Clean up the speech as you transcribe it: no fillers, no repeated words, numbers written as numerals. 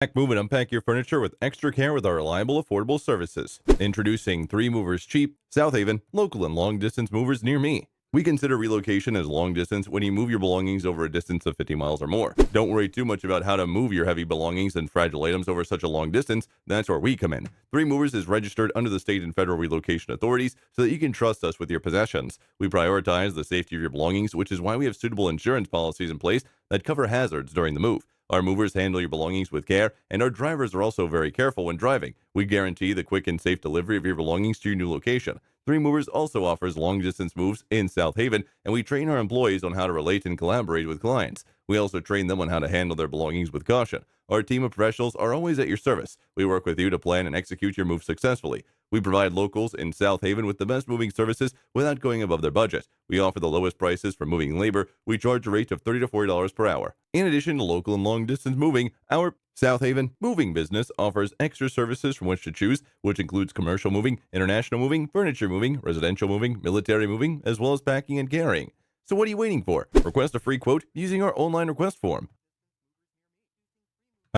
Pack, move, and unpack your furniture with extra care with our reliable, affordable services. Introducing 3 Movers Cheap, South Haven, local and long distance movers near me. We consider relocation as long distance when you move your belongings over a distance of 50 miles or more. Don't worry too much about how to move your heavy belongings and fragile items over such a long distance. That's where we come in. 3 Movers is registered under the state and federal relocation authorities so that you can trust us with your possessions. We prioritize the safety of your belongings, which is why we have suitable insurance policies in place that cover hazards during the move. Our movers handle your belongings with care, and our drivers are also very careful when driving. We guarantee the quick and safe delivery of your belongings to your new location. 3 Movers also offers long-distance moves in South Haven, and we train our employees on how to relate and collaborate with clients. We also train them on how to handle their belongings with caution. Our team of professionals are always at your service. We work with you to plan and execute your move successfully. We provide locals in South Haven with the best moving services without going above their budget. We offer the lowest prices for moving labor. We charge a rate of $30 to $40 per hour. In addition to local and long distance moving, our South Haven moving business offers extra services from which to choose, which includes commercial moving, international moving, furniture moving, residential moving, military moving, as well as packing and carrying. So what are you waiting for? Request a free quote using our online request form.